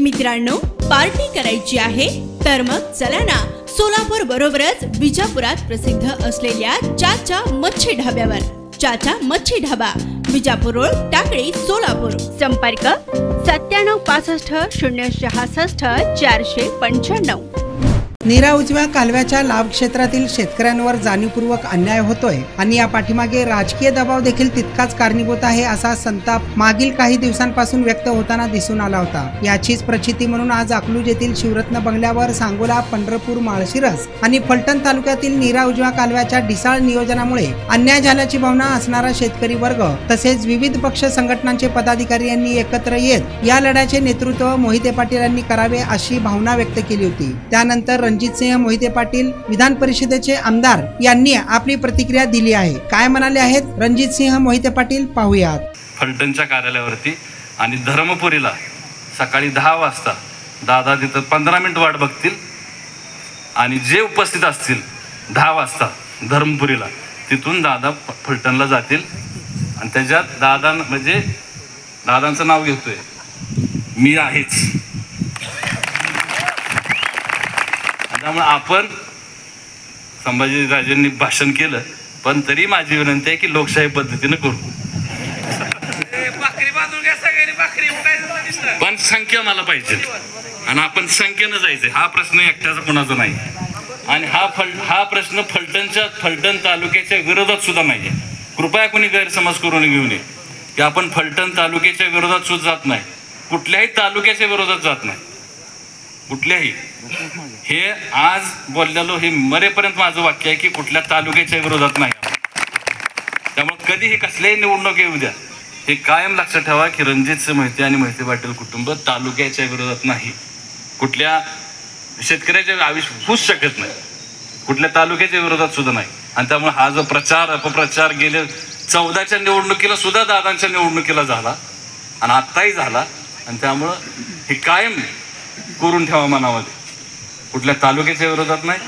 मित्रांनो, पार्टी करायची आहे तर मग चला ना, सोलापूर बरोबरच विजापुरात प्रसिद्ध असलेल्या चाचा मच्छी ढाब्यावर. चाचा मच्छी ढाबा, विजापूर रोड, टाकळी, सोलापूर. संपर्क 9765 066 495. नीरा उजव्या कालव्याच्या लाभ क्षेत्रातील शेतकऱ्यांवर जाणीवपूर्वक अन्याय होतोय आणि या पाठीमागे राजकीय दबाव देखील तितकाच कारणीभूत आहे असा संताप मागील काही दिवसांपासून व्यक्त होताना दिसून आला होता. याचीच प्रचिती म्हणून आज अकलूज येथील शिवरत्न बंगल्यावर सांगोला, पंढरपूर, माळशिरस आणि फलटण तालुक्यातील नीरा उजव्या कालव्याच्या ढिसाळ नियोजनामुळे अन्याय झाल्याची भावना असणारा शेतकरी वर्ग तसेच विविध पक्ष संघटनांचे पदाधिकारी यांनी एकत्र येत या लढ्याचे नेतृत्व मोहिते पाटील यांनी करावे अशी भावना व्यक्त केली होती. त्यानंतर रणजितसिंह मोहिते पाटील विधान परिषदेचे आमदार यांनी आपली प्रतिक्रिया दिली आहे. काय म्हणाले आहेत रणजितसिंह मोहिते पाटील पाहूयात. फलटणच्या कार्यालयावरती आणि धर्मपुरीला सकाळी 10 वाजता दादा तिथं 15 मिनिट वाट बघतील आणि जे उपस्थित असतील 10 वाजता धर्मपुरीला तिथून दादा फलटणला जातील आणि त्याच्यात दादा म्हणजे दादांचं नाव घेतोय मी आहेच. त्यामुळे आपण संभाजीराजेंनी भाषण केलं पण तरी माझी विनंती आहे की लोकशाही पद्धतीने करू. पण संख्या मला पाहिजे आणि आपण संख्येनं जायचंय. हा प्रश्न एकट्याचा कोणाचा नाही आणि हा प्रश्न फलटण तालुक्याच्या विरोधात सुद्धा नाहीये. कृपया कोणी गैरसमज करून घेऊ नये की आपण फलटण तालुक्याच्या विरोधात सुद्धा जात नाही, कुठल्याही तालुक्याच्या विरोधात जात नाही, कुठल्याही. हे आज बोललेलो हे मरेपर्यंत माझं वाक्य आहे की कुठल्या तालुक्याच्या विरोधात नाही. त्यामुळे कधीही कसल्याही निवडणूक येऊ द्या, हे कायम लक्षात ठेवा की रणजितसिंह मोहिते आणि मोहिते पाटील कुटुंब तालुक्याच्या विरोधात नाही, कुठल्या शेतकऱ्याच्या आयुष्य होऊच शकत नाही, कुठल्या तालुक्याच्या विरोधात सुद्धा नाही. आणि त्यामुळे हा जो प्रचार अपप्रचार गेले 14च्या निवडणुकीला सुद्धा दादांच्या निवडणुकीला झाला आणि आत्ताही झाला आणि त्यामुळं हे कायम करून ठेवा मनामध्ये, कुठल्या तालुक्याच्या विरोधात नाही,